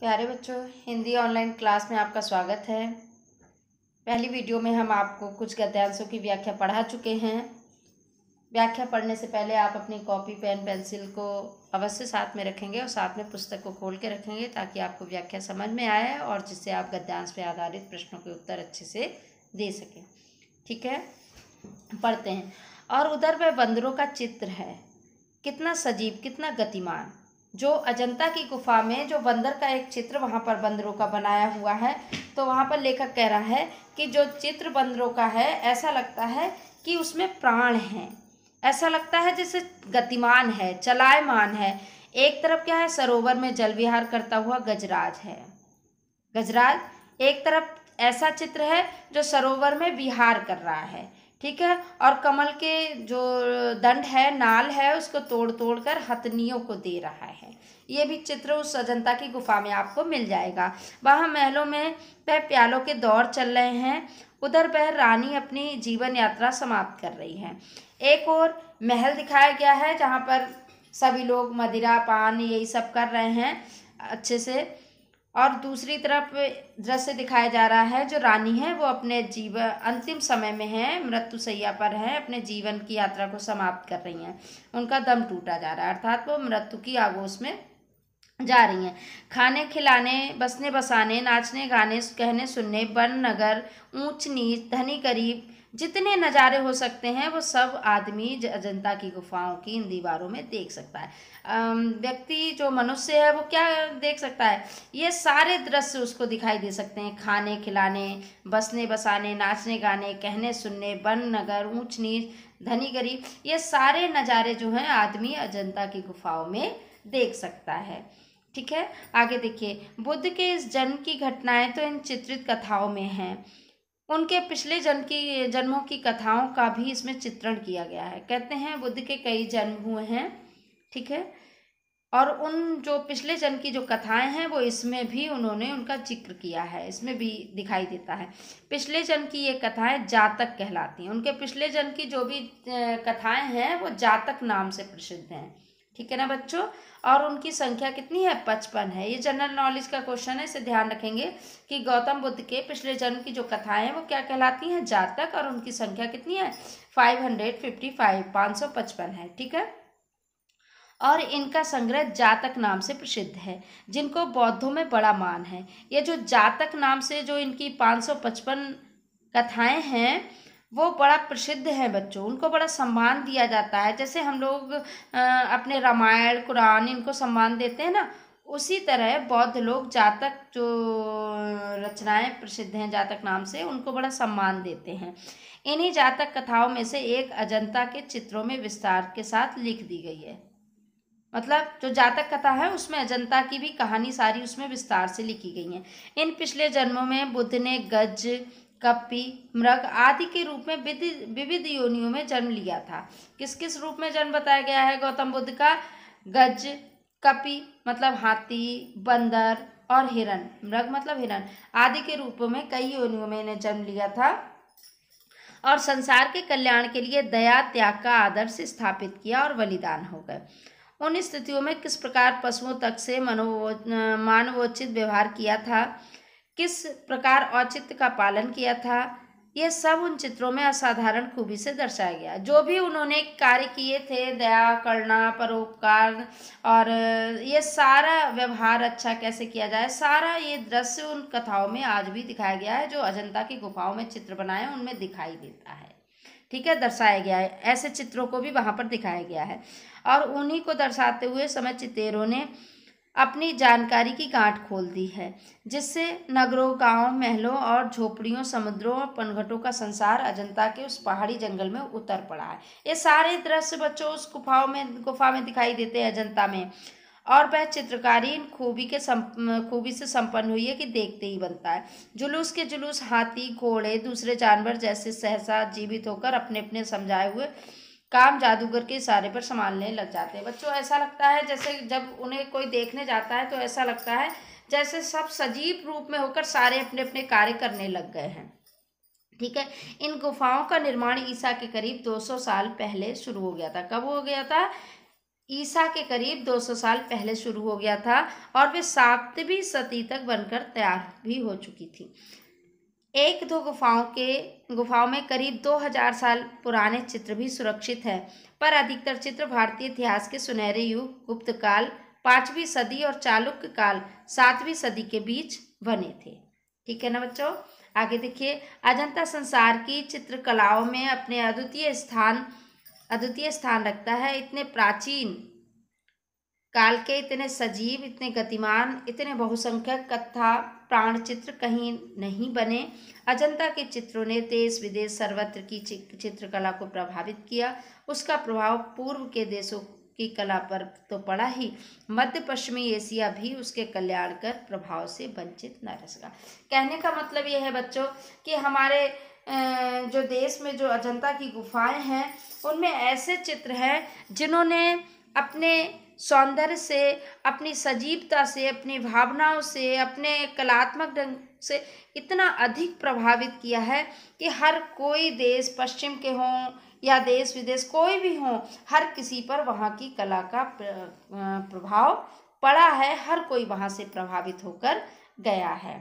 प्यारे बच्चों, Hindi online class में आपका स्वागत है। पहली वीडियो में हम आपको कुछ गद्यांशों की व्याख्या पढ़ा चुके हैं। व्याख्या पढ़ने से पहले आप अपनी कॉपी पेन पेंसिल को अवश्य साथ में रखेंगे और साथ में पुस्तक को खोल के रखेंगे ताकि आपको व्याख्या समझ में आए और जिससे आप गद्यांश पर आधारित प्रश्नों के उत्तर अच्छे से दे सकें। ठीक है, पढ़ते हैं। और उधर वह बंदरों का चित्र है, कितना सजीव, कितना गतिमान। जो अजंता की गुफा में जो बंदर का एक चित्र वहाँ पर बंदरों का बनाया हुआ है, तो वहाँ पर लेखक कह रहा है कि जो चित्र बंदरों का है ऐसा लगता है कि उसमें प्राण है, ऐसा लगता है जैसे गतिमान है, चलायमान है। एक तरफ क्या है, सरोवर में जल विहार करता हुआ गजराज है। गजराज एक तरफ ऐसा चित्र है जो सरोवर में विहार कर रहा है, ठीक है। और कमल के जो दंड है, नाल है, उसको तोड़ तोड़ कर हथनियों को दे रहा है। ये भी चित्र उस अजंता की गुफा में आपको मिल जाएगा। वहाँ महलों में वह प्यालों के दौर चल रहे हैं, उधर वह रानी अपनी जीवन यात्रा समाप्त कर रही है। एक और महल दिखाया गया है जहाँ पर सभी लोग मदिरा पान यही सब कर रहे हैं अच्छे से, और दूसरी तरफ दृश्य दिखाया जा रहा है जो रानी है वो अपने जीवन अंतिम समय में है, मृत्यु शैया पर है, अपने जीवन की यात्रा को समाप्त कर रही हैं। उनका दम टूटा जा रहा है, अर्थात वो मृत्यु की आगोश में जा रही हैं। खाने खिलाने, बसने बसाने, नाचने गाने, कहने सुनने, वन नगर, ऊंच नीच, धनी गरीब, जितने नज़ारे हो सकते हैं वो सब आदमी अजंता की गुफाओं की इन दीवारों में देख सकता है। व्यक्ति जो मनुष्य है वो क्या देख सकता है, ये सारे दृश्य उसको दिखाई दे सकते हैं। खाने खिलाने, बसने बसाने, नाचने गाने, कहने सुनने, वन नगर, ऊंच नीच, धनी गरीब, ये सारे नज़ारे जो हैं आदमी अजंता की गुफाओं में देख सकता है। ठीक है, आगे देखिए। बुद्ध के इस जन्म की घटनाएं तो इन चित्रित कथाओं में हैं, उनके पिछले जन्मों की कथाओं का भी इसमें चित्रण किया गया है। कहते हैं बुद्ध के कई जन्म हुए हैं, ठीक है, और उन जो पिछले जन्म की जो कथाएं हैं वो इसमें भी उन्होंने उनका जिक्र किया है, इसमें भी दिखाई देता है। पिछले जन्म की ये कथाएं जातक कहलाती हैं। उनके पिछले जन्म की जो भी कथाएं हैं वो जातक नाम से प्रसिद्ध हैं, ठीक है ना बच्चों। और उनकी संख्या कितनी है, 55 है। ये जनरल नॉलेज का क्वेश्चन है, इसे ध्यान रखेंगे कि गौतम बुद्ध के पिछले जन्म की जो कथाएं हैं वो क्या कहलाती हैं, जातक, और उनकी संख्या कितनी है, 555, 555 है, ठीक है। और इनका संग्रह जातक नाम से प्रसिद्ध है, जिनको बौद्धों में बड़ा मान है। ये जो जातक नाम से जो इनकी 555 कथाएं हैं वो बड़ा प्रसिद्ध है बच्चों, उनको बड़ा सम्मान दिया जाता है। जैसे हम लोग अपने रामायण कुरान इनको सम्मान देते हैं ना, उसी तरह बौद्ध लोग जातक जो रचनाएं प्रसिद्ध हैं जातक नाम से, उनको बड़ा सम्मान देते हैं। इन्हीं जातक कथाओं में से एक अजंता के चित्रों में विस्तार के साथ लिख दी गई है। मतलब जो जातक कथा है उसमें अजंता की भी कहानी सारी उसमें विस्तार से लिखी गई है। इन पिछले जन्मों में बुद्ध ने गज, कपी, मृग आदि के रूप में विविध योनियों में जन्म लिया था। किस किस रूप में जन्म बताया गया है गौतम बुद्ध का, गज, कपी मतलब हाथी, बंदर, और हिरण, मृग मतलब हिरण आदि के रूपों में कई योनियों में इन्हें जन्म लिया था, और संसार के कल्याण के लिए दया त्याग का आदर्श स्थापित किया और बलिदान हो गए। उन स्थितियों में किस प्रकार पशुओं तक से मानवोचित व्यवहार किया था, किस प्रकार औचित्य का पालन किया था, ये सब उन चित्रों में असाधारण खूबी से दर्शाया गया। जो भी उन्होंने कार्य किए थे, दया करना, परोपकार, और ये सारा व्यवहार अच्छा कैसे किया जाए, सारा ये दृश्य उन कथाओं में आज भी दिखाया गया है। जो अजंता की गुफाओं में चित्र बनाए हैं उनमें दिखाई देता है, ठीक है, दर्शाया गया है। ऐसे चित्रों को भी वहाँ पर दिखाया गया है, और उन्हीं को दर्शाते हुए समय चितेरों ने अपनी जानकारी की गांठ खोल दी है, जिससे नगरों, गांवों, महलों और झोपड़ियों, समुद्रों और पनघटों का संसार अजंता के उस पहाड़ी जंगल में उतर पड़ा है। ये सारे दृश्य बच्चों उस गुफा में दिखाई देते हैं अजंता में, और वह चित्रकारी इन खूबी से संपन्न हुई है कि देखते ही बनता है। जुलूस के जुलूस हाथी, घोड़े, दूसरे जानवर जैसे सहसा जीवित होकर अपने अपने समझाए हुए काम जादूगर के इशारे पर संभालने लग जाते हैं। बच्चों ऐसा लगता है जैसे जब उन्हें कोई देखने जाता है तो ऐसा लगता है जैसे सब सजीव रूप में होकर सारे अपने अपने कार्य करने लग गए हैं, ठीक है। इन गुफाओं का निर्माण ईसा के करीब 200 साल पहले शुरू हो गया था। कब हो गया था, ईसा के करीब 200 साल पहले शुरू हो गया था और वे 7वीं सदी तक बनकर तैयार भी हो चुकी थी। एक दो गुफाओं में करीब 2000 साल पुराने चित्र भी सुरक्षित हैं, पर अधिकतर चित्र भारतीय इतिहास के सुनहरे युग गुप्त काल 5वीं सदी और चालुक्य काल 7वीं सदी के बीच बने थे। ठीक है ना बच्चों। आगे देखिए, अजंता संसार की चित्रकलाओं में अपने अद्वितीय स्थान रखता है। इतने प्राचीन काल के, इतने सजीव, इतने गतिमान, इतने बहुसंख्यक कथा प्राण चित्र कहीं नहीं बने। अजंता के चित्रों ने देश विदेश सर्वत्र की चित्रकला को प्रभावित किया। उसका प्रभाव पूर्व के देशों की कला पर तो पड़ा ही, मध्य पश्चिमी एशिया भी उसके कल्याणकर प्रभाव से वंचित न रह सका। कहने का मतलब यह है बच्चों कि हमारे जो देश में जो अजंता की गुफाएं हैं उनमें ऐसे चित्र हैं जिन्होंने अपने सौंदर्य से, अपनी सजीवता से, अपनी भावनाओं से, अपने कलात्मक ढंग से इतना अधिक प्रभावित किया है कि हर कोई देश, पश्चिम के हों या देश विदेश कोई भी हो, हर किसी पर वहाँ की कला का प्रभाव पड़ा है। हर कोई वहाँ से प्रभावित होकर गया है।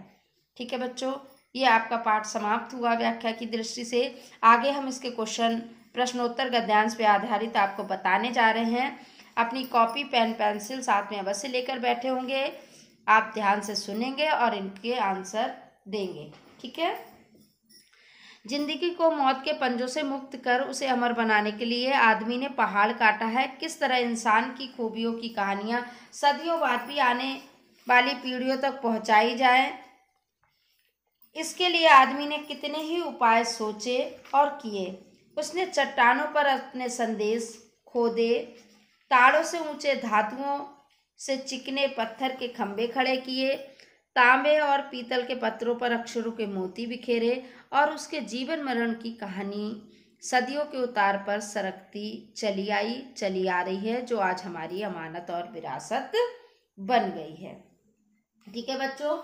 ठीक है बच्चों, ये आपका पाठ समाप्त हुआ व्याख्या की दृष्टि से। आगे हम इसके क्वेश्चन प्रश्नोत्तर गद्यांश पे आधारित आपको बताने जा रहे हैं। अपनी कॉपी, पेन, पेंसिल साथ में अवश्य लेकर बैठे होंगे। आप ध्यान से सुनेंगे और इनके आंसर देंगे। ठीक है। जिंदगी को मौत के पंजों से मुक्त कर उसे अमर बनाने के लिए आदमी ने पहाड़ काटा है। किस तरह इंसान की खूबियों की कहानियां सदियों बाद भी आने वाली पीढ़ियों तक पहुंचाई जाए, इसके लिए आदमी ने कितने ही उपाय सोचे और किए। उसने चट्टानों पर अपने संदेश खोदे, ताड़ों से ऊंचे धातुओं से चिकने पत्थर के खंभे खड़े किए, तांबे और पीतल के पत्रों पर अक्षरों के मोती बिखेरे और उसके जीवन मरण की कहानी सदियों के उतार पर सरकती चली आ रही है, जो आज हमारी अमानत और विरासत बन गई है। ठीक है बच्चों,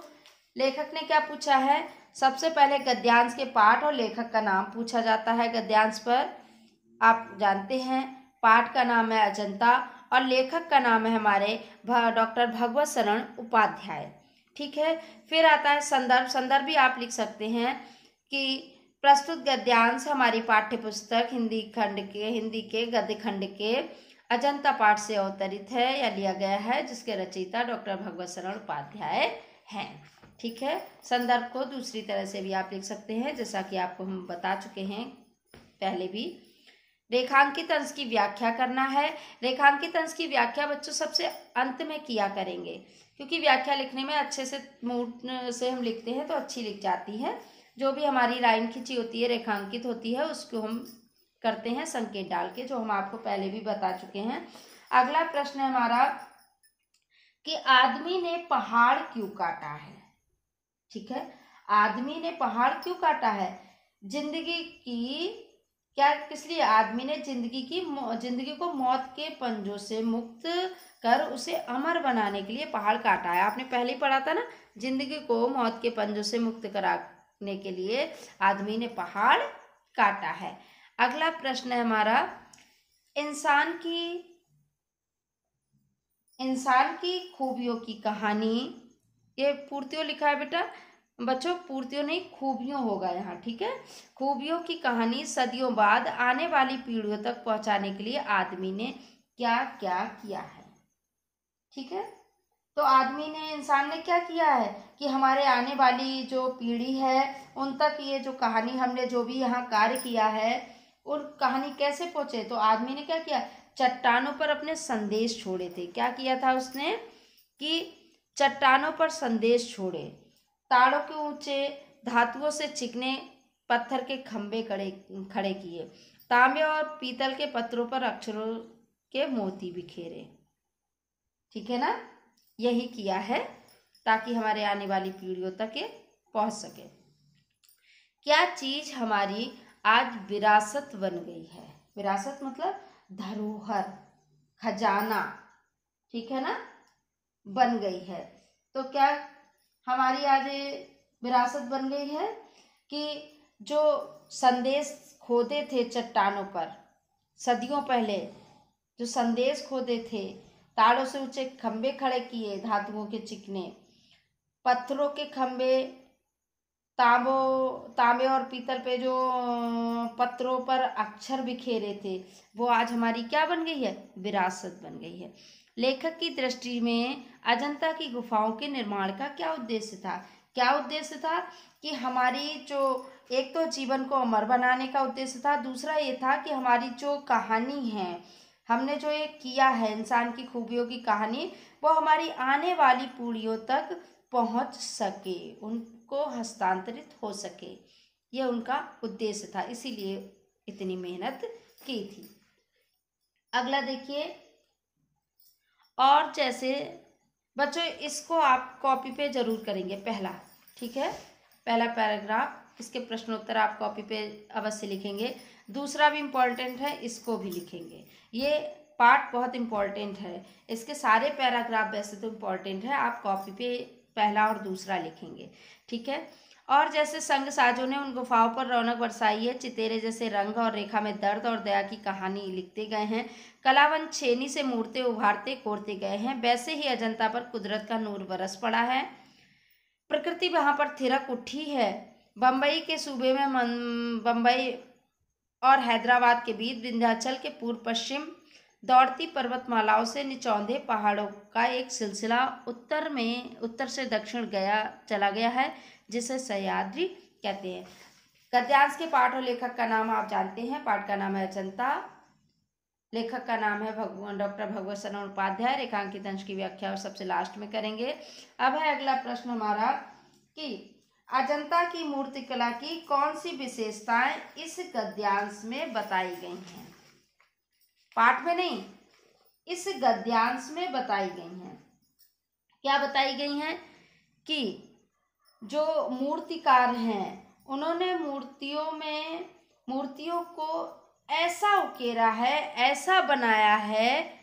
लेखक ने क्या पूछा है? सबसे पहले गद्यांश के पाठ और लेखक का नाम पूछा जाता है। गद्यांश पर आप जानते हैं पाठ का नाम है अजंता और लेखक का नाम है हमारे डॉक्टर भगवत शरण उपाध्याय। ठीक है। फिर आता है संदर्भ। संदर्भ भी आप लिख सकते हैं कि प्रस्तुत गद्यांश हमारी पाठ्य पुस्तक हिंदी के गद्य खंड के अजंता पाठ से अवतरित है या लिया गया है, जिसके रचयिता डॉक्टर भगवत शरण उपाध्याय हैं। ठीक है। संदर्भ को दूसरी तरह से भी आप लिख सकते हैं, जैसा कि आपको हम बता चुके हैं पहले भी। रेखांकित अंश की व्याख्या करना है। रेखांकित अंश की व्याख्या बच्चों सबसे अंत में किया करेंगे, क्योंकि व्याख्या लिखने में अच्छे से मूड से हम लिखते हैं तो अच्छी लिख जाती है। जो भी हमारी लाइन खिंची होती है, रेखांकित होती है, उसको हम करते हैं संकेत डाल के, जो हम आपको पहले भी बता चुके हैं। अगला प्रश्न है हमारा कि आदमी ने पहाड़ क्यों काटा है। ठीक है। आदमी ने पहाड़ क्यों काटा है? जिंदगी की क्या, किस लिए आदमी ने जिंदगी को मौत के पंजों से मुक्त कर उसे अमर बनाने के लिए पहाड़ काटा है। आपने पहले ही पढ़ा था ना, जिंदगी को मौत के पंजों से मुक्त कराने के लिए आदमी ने पहाड़ काटा है। अगला प्रश्न है हमारा इंसान की खूबियों की कहानी। ये पूर्तियों लिखा है बेटा, बच्चों पूर्तियों नहीं खूबियों होगा यहाँ। ठीक है। खूबियों की कहानी सदियों बाद आने वाली पीढ़ियों तक पहुंचाने के लिए आदमी ने क्या क्या किया है। ठीक है। तो इंसान ने क्या किया है कि हमारे आने वाली जो पीढ़ी है उन तक ये जो कहानी हमने जो भी यहाँ कार्य किया है, उन कहानी कैसे पहुंचे? तो आदमी ने क्या किया? चट्टानों पर अपने संदेश छोड़े थे। क्या किया था उसने कि चट्टानों पर संदेश छोड़े, ताड़ों के ऊंचे धातुओं से चिकने पत्थर के खंभे खड़े किए, तांबे और पीतल के पत्रों पर अक्षरों के मोती बिखेरे। ठीक है ना। यही किया है ताकि हमारे आने वाली पीढ़ियों तक ये पहुंच सके। क्या चीज हमारी आज विरासत बन गई है? विरासत मतलब धरोहर, खजाना। ठीक है ना, बन गई है। तो क्या हमारी आज विरासत बन गई है कि जो संदेश खोदे थे चट्टानों पर सदियों पहले, जो संदेश खोदे थे, तारों से ऊंचे खंबे खड़े किए धातुओं के चिकने, पत्थरों के खंबे, तांबे और पीतल पे जो पत्थरों पर अक्षर बिखेरे थे, वो आज हमारी क्या बन गई है? विरासत बन गई है। लेखक की दृष्टि में अजंता की गुफाओं के निर्माण का क्या उद्देश्य था? क्या उद्देश्य था कि हमारी जो एक तो जीवन को अमर बनाने का उद्देश्य था, दूसरा ये था कि हमारी जो कहानी है, हमने जो ये किया है इंसान की खूबियों की कहानी, वो हमारी आने वाली पीढ़ियों तक पहुंच सके, उनको हस्तांतरित हो सके। यह उनका उद्देश्य था, इसीलिए इतनी मेहनत की थी। अगला देखिए, और जैसे बच्चों इसको आप कॉपी पे जरूर करेंगे पहला, ठीक है, पहला पैराग्राफ, इसके प्रश्नोत्तर आप कॉपी पे अवश्य लिखेंगे। दूसरा भी इम्पोर्टेंट है, इसको भी लिखेंगे। ये पार्ट बहुत इम्पोर्टेंट है, इसके सारे पैराग्राफ वैसे तो इम्पोर्टेंट है, आप कॉपी पे पहला और दूसरा लिखेंगे, ठीक है। और जैसे संग साजों ने उन गुफाओं पर रौनक बरसाई है, चितेरे जैसे रंग और रेखा में दर्द और दया की कहानी लिखते गए हैं, कलावन छेनी से मूर्तें उभारते कोरते गए हैं, वैसे ही अजंता पर कुदरत का नूर बरस पड़ा है। प्रकृति वहां पर थिरक उठी है। बम्बई के सूबे में बम्बई और हैदराबाद के बीच विंध्याचल के पूर्व पश्चिम दौड़ती पर्वतमालाओं से निचौंधे पहाड़ों का एक सिलसिला उत्तर से दक्षिण चला गया है, जिसे सह्याद्री कहते हैं। गद्यांश के पाठ और लेखक का नाम आप जानते हैं। पाठ का नाम है अजंता, लेखक का नाम है डॉक्टर भगवत शरण उपाध्याय। रेखांकित अंश की व्याख्या और सबसे लास्ट में करेंगे। अब है अगला प्रश्न हमारा कि अजंता की मूर्तिकला की कौन सी विशेषताएं इस गद्यांश में बताई गई हैं? पाठ में नहीं, इस गद्यांश में बताई गई हैं। क्या बताई गई हैं? कि जो मूर्तिकार हैं उन्होंने मूर्तियों को ऐसा उकेरा है, ऐसा बनाया है,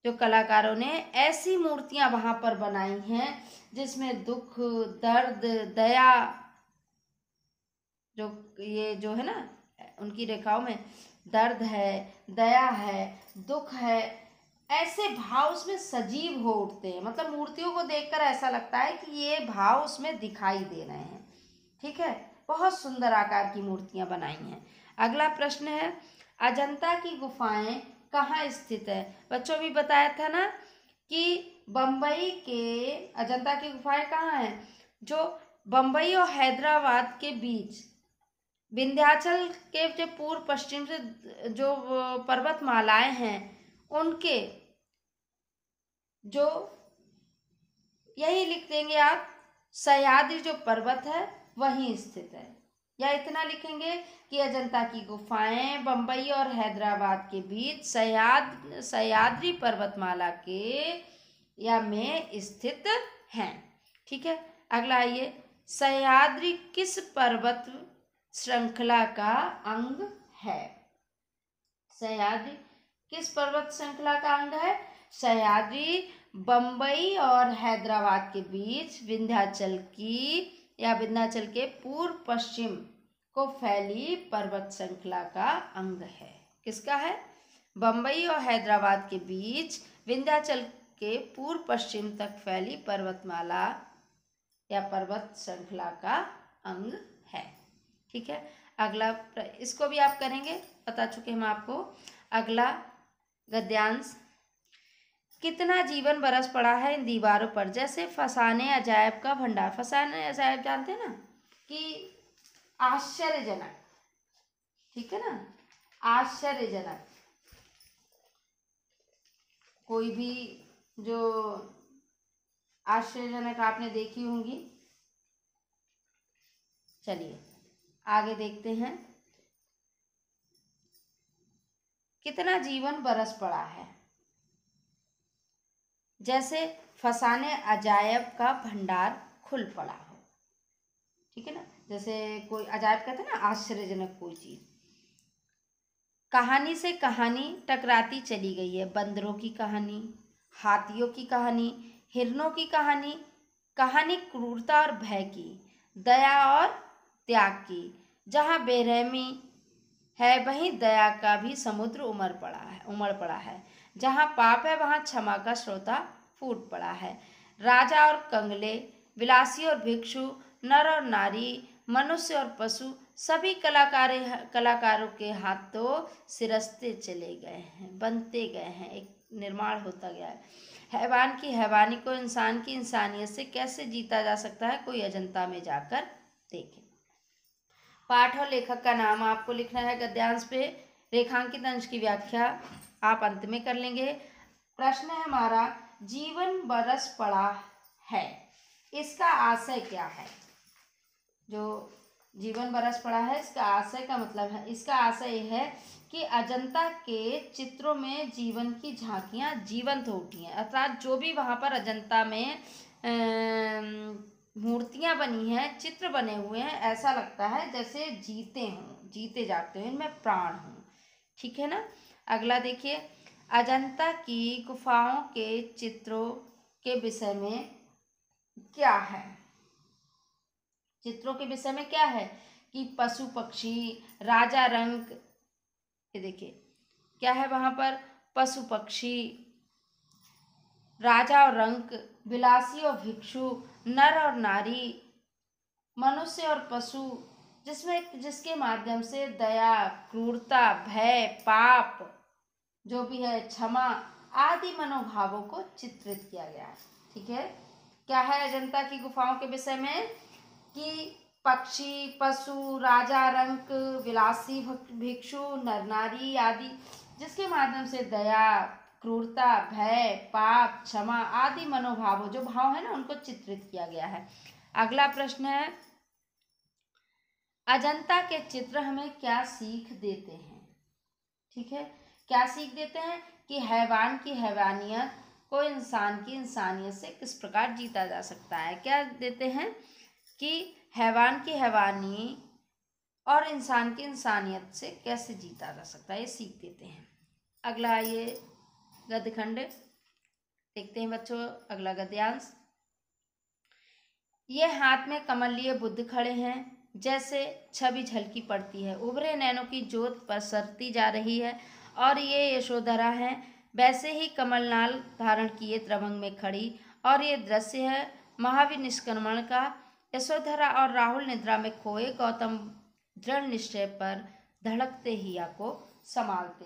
जो कलाकारों ने ऐसी मूर्तियां वहां पर बनाई हैं जिसमें दुख, दर्द, दया, जो है ना, उनकी रेखाओं में दर्द है, दया है, दुख है, ऐसे भाव उसमें सजीव हो उठते हैं। मतलब मूर्तियों को देखकर ऐसा लगता है कि ये भाव उसमें दिखाई दे रहे हैं, ठीक है। बहुत सुंदर आकार की मूर्तियां बनाई हैं। अगला प्रश्न है, अजंता की गुफाएं कहाँ स्थित है? बच्चों भी बताया था ना कि बम्बई के अजंता की गुफाएं कहाँ हैं? जो बम्बई और हैदराबाद के बीच विंध्याचल के जो पूर्व पश्चिम से जो पर्वतमालाएं हैं, उनके जो यही लिख देंगे आप, सह्याद्री जो पर्वत है वहीं स्थित है। या इतना लिखेंगे कि अजंता की गुफाएं बम्बई और हैदराबाद के बीच सह्याद्री पर्वतमाला के या में स्थित हैं, ठीक है। अगला आइए, सह्याद्री किस पर्वत श्रृंखला का अंग है? सह्याद्री किस पर्वत श्रृंखला का अंग है? सह्याद्री बम्बई और हैदराबाद के बीच विंध्याचल के पूर्व पश्चिम को फैली पर्वत श्रृंखला का अंग है। किसका है? बम्बई और हैदराबाद के बीच विंध्याचल के पूर्व पश्चिम तक फैली पर्वतमाला या पर्वत श्रृंखला का अंग है, ठीक है। अगला इसको भी आप करेंगे, बता चुके हम आपको। अगला गद्यांश, कितना जीवन बरस पड़ा है इन दीवारों पर जैसे फसाने अजायब का भंडार। फसाने अजायब जानते हैं ना, कि आश्चर्यजनक, ठीक है ना, आश्चर्यजनक। कोई भी जो आश्चर्यजनक आपने देखी होंगी। चलिए आगे देखते हैं। कितना जीवन बरस पड़ा है जैसे फसाने अजायब का भंडार खुल पड़ा हो, ठीक है ना। जैसे कोई अजायब कहते हैं ना, आश्चर्यजनक कोई चीज। कहानी से कहानी टकराती चली गई है। बंदरों की कहानी, हाथियों की कहानी, हिरणों की कहानी, कहानी क्रूरता और भय की, दया और त्याग की। जहाँ बेरहमी है, वहीं दया का भी समुद्र उमड़ पड़ा है। जहाँ पाप है वहाँ क्षमा का स्रोता फूट पड़ा है। राजा और कंगले, विलासी और भिक्षु, नर और नारी, मनुष्य और पशु, सभी कलाकारों के हाथ तो सिरसते चले गए हैं, बनते गए हैं, एक निर्माण होता गया है। हैवान की हैवानी को इंसान की इंसानियत से कैसे जीता जा सकता है, कोई अजंता में जाकर देखे। पाठ और लेखक का नाम आपको लिखना है गद्यांश पे। रेखांकित अंश की व्याख्या आप अंत में कर लेंगे। प्रश्न है हमारा, जीवन बरस पड़ा है, इसका आशय क्या है? जो जीवन बरस पड़ा है, इसका आशय का मतलब है, इसका आशय यह है कि अजंता के चित्रों में जीवन की झांकियां जीवंत हो उठी हैं। अर्थात जो भी वहां पर अजंता में मूर्तियां बनी हैं, चित्र बने हुए हैं, ऐसा लगता है जैसे जीते हों, जीते जागते हों, इनमें प्राण हों। ठीक है ना। अगला देखिए, अजंता की गुफाओं के चित्रों के विषय में क्या है? चित्रों के विषय में क्या है कि पशु पक्षी, राजा रंक, ये देखिए क्या है वहां पर, पशु पक्षी, राजा और रंक, विलासी और भिक्षु, नर और नारी, मनुष्य और पशु, जिसके माध्यम से दया, क्रूरता, भय, पाप, जो भी है क्षमा आदि मनोभावों को चित्रित किया गया है। ठीक है। क्या है अजंता की गुफाओं के विषय में कि पक्षी, पशु, राजा रंक, विलासी भिक्षु, नर नारी आदि, जिसके माध्यम से दया, क्रूरता, भय, पाप, क्षमा आदि मनोभावों, जो भाव है ना, उनको चित्रित किया गया है। अगला प्रश्न है, अजंता के चित्र हमें क्या सीख देते हैं? ठीक है, क्या सीख देते हैं कि हैवान की हैवानियत को इंसान की इंसानियत से किस प्रकार जीता जा सकता है। क्या देते हैं कि हैवान की हैवानी और इंसान की इंसानियत से कैसे जीता जा सकता है, ये सीख देते हैं। अगला ये गद्यखंड देखते हैं बच्चों। अगला गद्यांश, ये हाथ में कमल लिए बुद्ध खड़े हैं, जैसे छवि झलकी पड़ती है, उभरे नैनों की ज्योत पसरती जा रही है, और ये यशोधरा है, वैसे ही कमलनाल धारण किए त्रभंग में खड़ी, और ये दृश्य है महावीर निष्क्रमण का। यशोधरा और राहुल निद्रा में खोए, गौतम दृढ़ निश्चय पर धड़कते हिया को संभालते।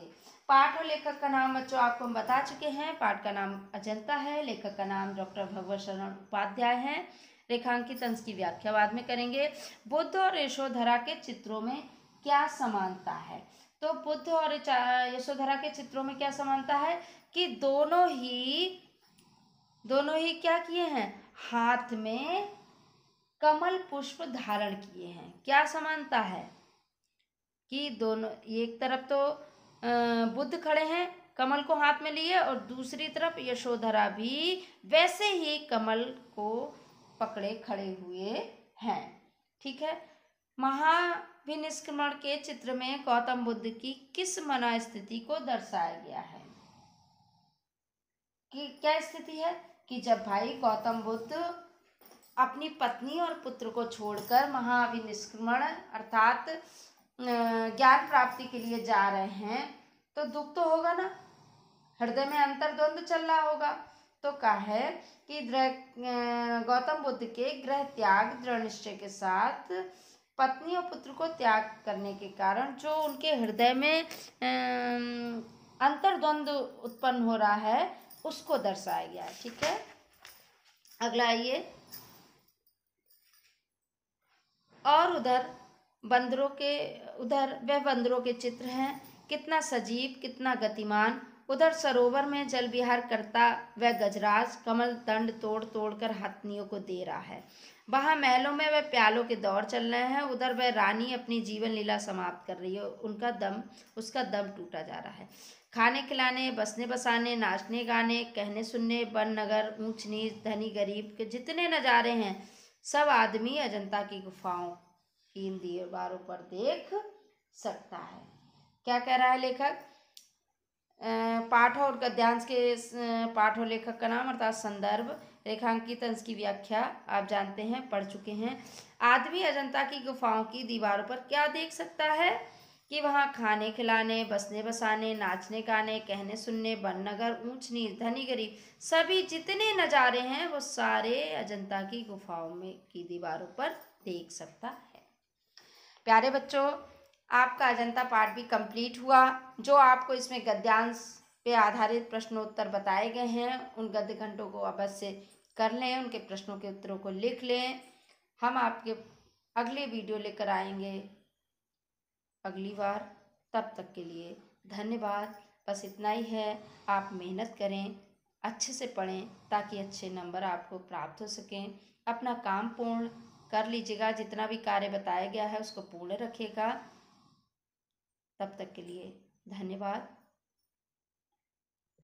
पाठ और लेखक का नाम बच्चों आपको हम बता चुके हैं। पाठ का नाम अजंता है, लेखक का नाम डॉक्टर भगवत शरण उपाध्याय है। रेखांकित अंश की व्याख्या बाद में करेंगे। बुद्ध और यशोधरा के चित्रों में क्या समानता है? तो बुद्ध और यशोधरा के चित्रों में क्या समानता है कि दोनों ही क्या किए हैं, हाथ में कमल पुष्प धारण किए हैं। क्या समानता है कि दोनों, एक तरफ तो बुद्ध खड़े हैं कमल को हाथ में लिए, और दूसरी तरफ यशोधरा भी वैसे ही कमल को पकड़े खड़े हुए हैं। ठीक है। महाविनिष्क्रमण के चित्र में गौतम बुद्ध की किस मनोस्थिति को दर्शाया गया है? कि क्या स्थिति है कि जब भाई गौतम बुद्ध अपनी पत्नी और पुत्र को छोड़कर महाविनिष्क्रमण अर्थात ज्ञान प्राप्ति के लिए जा रहे हैं, तो दुख तो होगा ना, हृदय में अंतर्द्वंद चल रहा होगा। तो कहा है कि गौतम बुद्ध के गृह त्याग, दृढ़ निश्चय के साथ पत्नी और पुत्र को त्याग करने के कारण जो उनके हृदय में अंतर्द्वंद उत्पन्न हो रहा है, उसको दर्शाया गया है। ठीक है। अगला आइए, और उधर वह बंदरों के चित्र हैं, कितना सजीव, कितना गतिमान। उधर सरोवर में जल विहार करता वह गजराज कमल दंड तोड़ तोड़ कर हथनियों को दे रहा है। वहाँ महलों में वह प्यालों के दौर चल रहे हैं। उधर वह रानी अपनी जीवन लीला समाप्त कर रही है, उसका दम टूटा जा रहा है। खाने खिलाने, बसने बसाने, नाचने गाने, कहने सुनने, वन नगर, ऊंच नीच, धनी गरीब के जितने नज़ारे हैं, सब आदमी अजंता की गुफाओं की इन दीवारों पर देख सकता है। क्या कह रहा है लेखक? पाठ और गद्यांश के पाठ और लेखक का नाम अर्थात संदर्भ, रेखांकित अंश की व्याख्या आप जानते हैं, पढ़ चुके हैं। आदमी अजंता की गुफाओं की दीवारों पर क्या देख सकता है कि वहाँ खाने खिलाने, बसने बसाने, नाचने गाने, कहने सुनने, वन नगर, ऊंच नीच, धनी गरीब, सभी जितने नज़ारे हैं वो सारे अजंता की गुफाओं में की दीवारों पर देख सकता है। प्यारे बच्चों, आपका अजंता पाठ भी कंप्लीट हुआ। जो आपको इसमें गद्यांश पे आधारित प्रश्नोत्तर बताए गए हैं उन गद्य घंटों को अवश्य कर लें, उनके प्रश्नों के उत्तरों को लिख लें। हम आपके अगले वीडियो लेकर आएंगे अगली बार। तब तक के लिए धन्यवाद। बस इतना ही है, आप मेहनत करें, अच्छे से पढ़ें ताकि अच्छे नंबर आपको प्राप्त हो सकें। अपना काम पूर्ण कर लीजिएगा, जितना भी कार्य बताया गया है उसको पूर्ण रखिएगा। तब तक के लिए धन्यवाद।